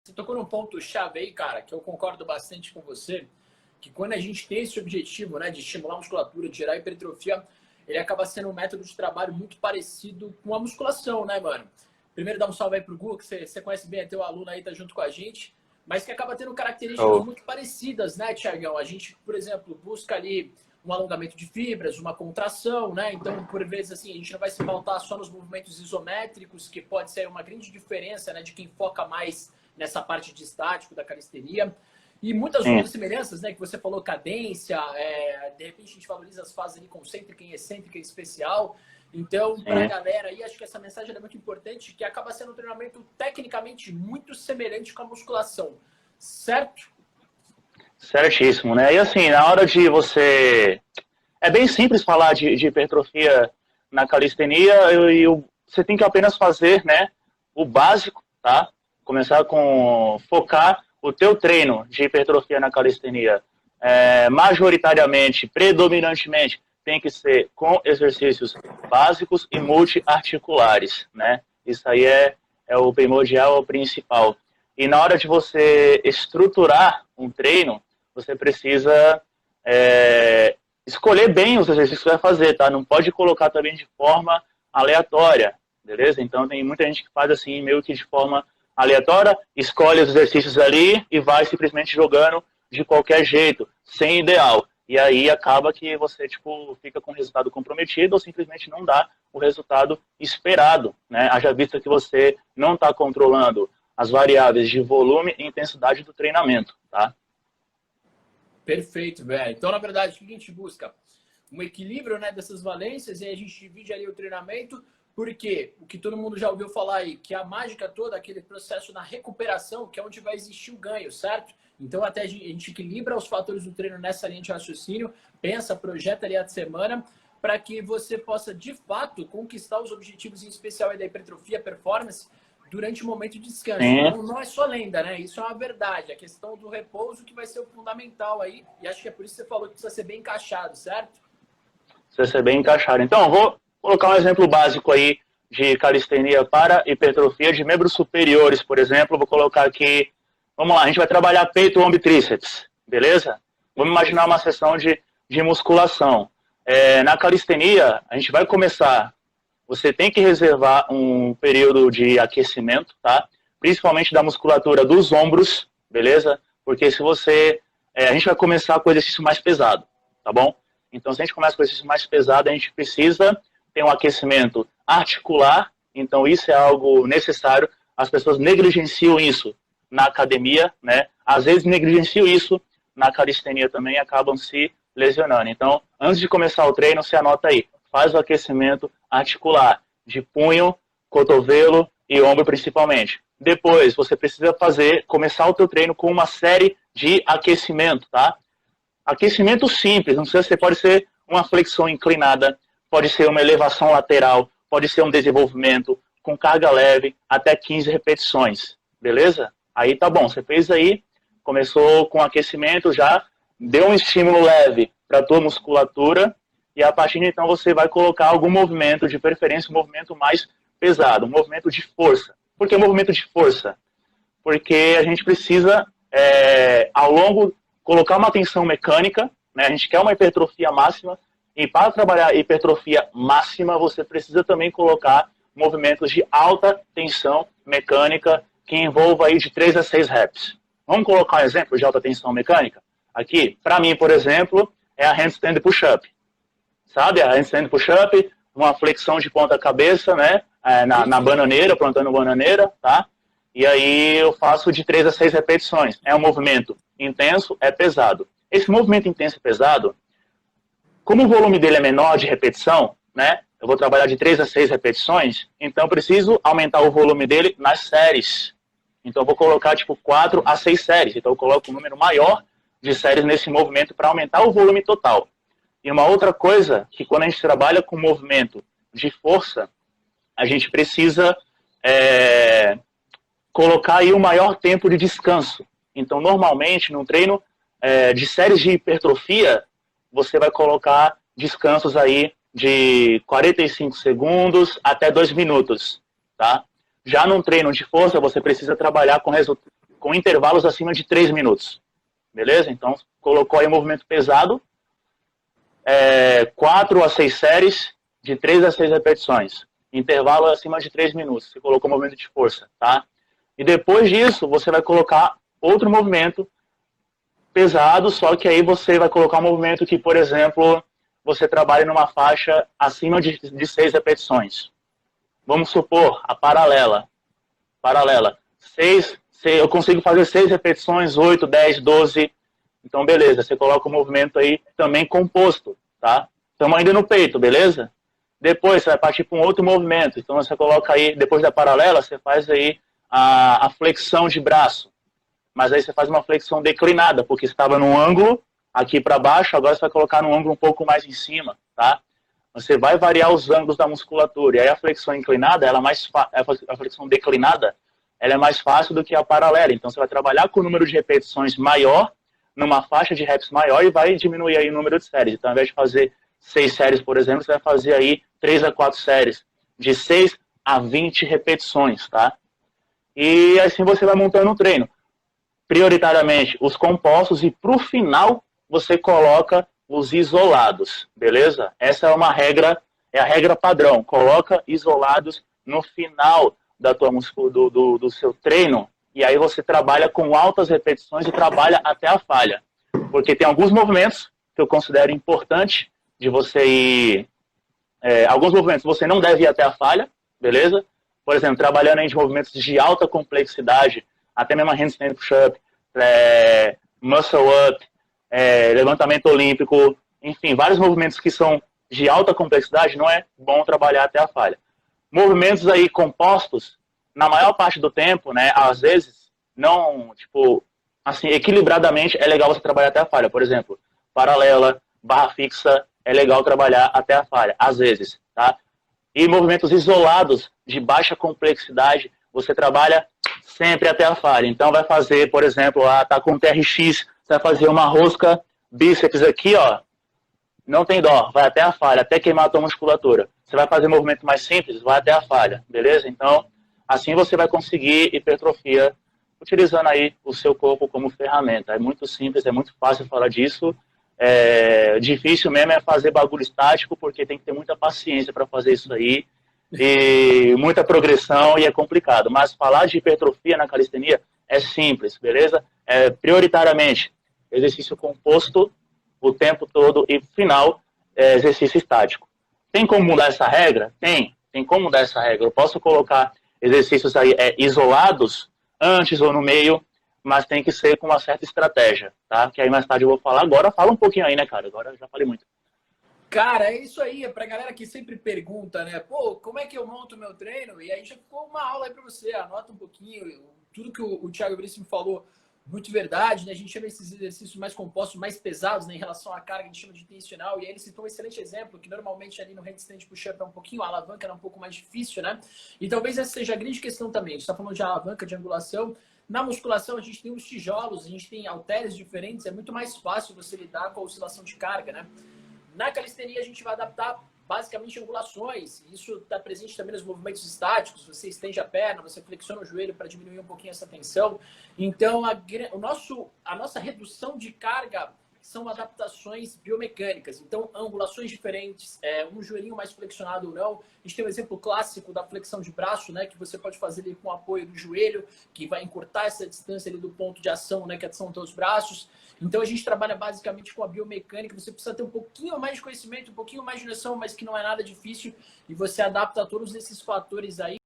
Você tocou num ponto-chave aí, cara, que eu concordo bastante com você, que quando a gente tem esse objetivo, né, de estimular a musculatura, de gerar hipertrofia, ele acaba sendo um método de trabalho muito parecido com a musculação, né, mano? Primeiro, dá um salve aí pro Gu, que você conhece bem, é teu aluno aí, tá junto com a gente, mas que acaba tendo características Show. muito parecidas, né, Thiagão? A gente, por exemplo, busca ali um alongamento de fibras, uma contração, né? Então, por vezes, assim, a gente não vai se pautar só nos movimentos isométricos, que pode ser uma grande diferença, né, de quem foca mais nessa parte de estático da calistenia. E muitas Sim, outras semelhanças, né? Que você falou, cadência, de repente a gente valoriza as fases ali concêntrica e excêntrica em especial. Então, para a sim. galera aí, acho que essa mensagem é muito importante, que acaba sendo um treinamento tecnicamente muito semelhante com a musculação, certo? Certíssimo, né? E assim, na hora de você... É bem simples falar de hipertrofia na calistenia você tem que apenas fazer, né, o básico, tá? Começar com... Focar o teu treino de hipertrofia na calistenia majoritariamente, predominantemente, tem que ser com exercícios básicos e multiarticulares, né? Isso aí é o primordial, é o principal. E na hora de você estruturar um treino, você precisa escolher bem os exercícios que você vai fazer, tá? Não pode colocar também de forma aleatória, beleza? Então tem muita gente que faz assim, meio que de forma aleatória, escolhe os exercícios ali e vai simplesmente jogando de qualquer jeito, sem ideal. E aí acaba que você, tipo, fica com o resultado comprometido ou simplesmente não dá o resultado esperado, né? Haja vista que você não está controlando as variáveis de volume e intensidade do treinamento, tá? Perfeito, velho. Então, na verdade, o que a gente busca? Um equilíbrio, né, dessas valências, e a gente divide ali o treinamento, porque o que todo mundo já ouviu falar aí, que a mágica toda, aquele processo na recuperação, que é onde vai existir o ganho, certo? Então, até a gente equilibra os fatores do treino nessa linha de raciocínio, pensa, projeta ali a semana, para que você possa, de fato, conquistar os objetivos, em especial aí da hipertrofia, performance, durante o momento de descanso. Sim, Então, não é só lenda, né? Isso é uma verdade. A questão do repouso que vai ser o fundamental aí. E acho que é por isso que você falou que precisa ser bem encaixado, certo? precisa ser bem encaixado. Então, vou colocar um exemplo básico aí de calistenia para hipertrofia de membros superiores, por exemplo. Vou colocar aqui, vamos lá, a gente vai trabalhar peito, ombro e tríceps, beleza? Vamos imaginar uma sessão de musculação. Na calistenia, a gente vai começar, você tem que reservar um período de aquecimento, tá? Principalmente da musculatura dos ombros, beleza? Porque se você... a gente vai começar com o exercício mais pesado, tá bom? Então, se a gente começa com o exercício mais pesado, a gente precisa ter um aquecimento articular. Então, isso é algo necessário. As pessoas negligenciam isso na academia, né? Às vezes negligenciam isso na calistenia também e acabam se lesionando. Então, antes de começar o treino, você anota aí. Faz o aquecimento articular de punho, cotovelo e ombro principalmente. Depois, você precisa começar o teu treino com uma série de aquecimento, tá? Aquecimento simples, não precisa ser, pode ser uma flexão inclinada, pode ser uma elevação lateral, pode ser um desenvolvimento com carga leve, até 15 repetições, beleza? Aí tá bom, você fez aí, começou com aquecimento, já deu um estímulo leve para a tua musculatura, e a partir de então você vai colocar algum movimento, de preferência um movimento mais pesado, um movimento de força. Por que movimento de força? Porque a gente precisa, ao longo, colocar uma tensão mecânica, né? A gente quer uma hipertrofia máxima, e para trabalhar hipertrofia máxima, você precisa também colocar movimentos de alta tensão mecânica, que envolva aí de 3 a 6 reps. Vamos colocar um exemplo de alta tensão mecânica? Aqui, para mim, por exemplo, é a handstand push-up. Sabe? A handstand push-up, uma flexão de ponta cabeça, né? Na bananeira, plantando bananeira, tá? E aí eu faço de 3 a 6 repetições. É um movimento intenso, é pesado. Esse movimento intenso e pesado, como o volume dele é menor de repetição, né? Eu vou trabalhar de 3 a 6 repetições, então eu preciso aumentar o volume dele nas séries. Então eu vou colocar tipo 4 a 6 séries. Então eu coloco um número maior de séries nesse movimento para aumentar o volume total. E uma outra coisa, que quando a gente trabalha com movimento de força, a gente precisa colocar aí o maior tempo de descanso. Então, normalmente, num treino de séries de hipertrofia, você vai colocar descansos aí de 45 segundos até 2 minutos, tá? Já num treino de força, você precisa trabalhar com com intervalos acima de 3 minutos. Beleza? Então, colocou aí movimento pesado, 4 a 6 séries, de 3 a 6 repetições. Intervalo acima de 3 minutos. Você colocou movimento de força, tá? E depois disso, você vai colocar outro movimento pesado, só que aí você vai colocar um movimento que, por exemplo, você trabalha numa faixa acima de 6 repetições. Vamos supor, a paralela. Eu consigo fazer 6 repetições, 8, 10, 12. Então, beleza, você coloca o movimento aí também composto, tá? Estamos ainda no peito, beleza? Depois você vai partir para um outro movimento. Então, você coloca aí, depois da paralela, você faz aí a flexão de braço. Mas aí você faz uma flexão declinada, porque estava num ângulo aqui para baixo, agora você vai colocar num ângulo um pouco mais em cima, tá? Você vai variar os ângulos da musculatura. E aí a flexão inclinada, a flexão declinada, ela é mais fácil do que a paralela. Então você vai trabalhar com o número de repetições maior, numa faixa de reps maior, e vai diminuir aí o número de séries. Então, ao invés de fazer 6 séries, por exemplo, você vai fazer aí 3 a 4 séries, de 6 a 20 repetições, tá? E assim você vai montando o treino. Prioritariamente os compostos, e para o final você coloca os isolados, beleza? Essa é uma regra, é a regra padrão. Coloca isolados no final do seu treino, e aí você trabalha com altas repetições e trabalha até a falha. Porque tem alguns movimentos que eu considero importante de você ir... alguns movimentos você não deve ir até a falha, beleza? Por exemplo, trabalhando aí de movimentos de alta complexidade, até mesmo handstand push-up, muscle up, levantamento olímpico, enfim, vários movimentos que são de alta complexidade, não é bom trabalhar até a falha. Movimentos aí compostos, na maior parte do tempo, né, às vezes, não, tipo, assim, equilibradamente é legal você trabalhar até a falha. Por exemplo, paralela, barra fixa, é legal trabalhar até a falha, às vezes, tá? E movimentos isolados, de baixa complexidade, você trabalha sempre até a falha. Então vai fazer, por exemplo, tá com TRX, você vai fazer uma rosca bíceps aqui, ó, não tem dó, vai até a falha, até queimar a tua musculatura. Você vai fazer movimento mais simples, vai até a falha, beleza? Então, assim você vai conseguir hipertrofia utilizando aí o seu corpo como ferramenta. É muito simples, é muito fácil falar disso. Difícil mesmo é fazer bagulho estático, porque tem que ter muita paciência para fazer isso aí, e muita progressão, e é complicado. Mas falar de hipertrofia na calistenia é simples, beleza? Prioritariamente, exercício composto o tempo todo, e final, exercício estático. Tem como mudar essa regra? Tem como mudar essa regra. Eu posso colocar exercícios aí isolados, antes ou no meio, mas tem que ser com uma certa estratégia, tá? Que aí mais tarde eu vou falar. Agora fala um pouquinho aí, né, cara? Agora eu já falei muito. Cara, é isso aí. É pra galera que sempre pergunta, né? Pô, como é que eu monto meu treino? E aí já ficou uma aula aí pra você. Anota um pouquinho. Tudo que o Thiago Veríssimo falou, muito verdade, né? A gente chama esses exercícios mais compostos, mais pesados, né? Em relação à carga, a gente chama de intencional. E aí ele citou um excelente exemplo, que normalmente ali no handstand push-up é um pouquinho, a alavanca era um pouco mais difícil, né? E talvez essa seja a grande questão também. A gente tá falando de alavanca, de angulação. Na musculação, a gente tem os tijolos, a gente tem halteres diferentes, é muito mais fácil você lidar com a oscilação de carga, né? Na calistenia, a gente vai adaptar basicamente angulações. Isso está presente também nos movimentos estáticos. Você estende a perna, você flexiona o joelho para diminuir um pouquinho essa tensão. Então, a nossa redução de carga são adaptações biomecânicas. Então, angulações diferentes, um joelhinho mais flexionado ou não. A gente tem um exemplo clássico da flexão de braço, né, que você pode fazer ali com o apoio do joelho, que vai encurtar essa distância ali do ponto de ação, né, que são os teus braços. Então, a gente trabalha basicamente com a biomecânica. Você precisa ter um pouquinho mais de conhecimento, um pouquinho mais de noção, mas que não é nada difícil. E você adapta a todos esses fatores aí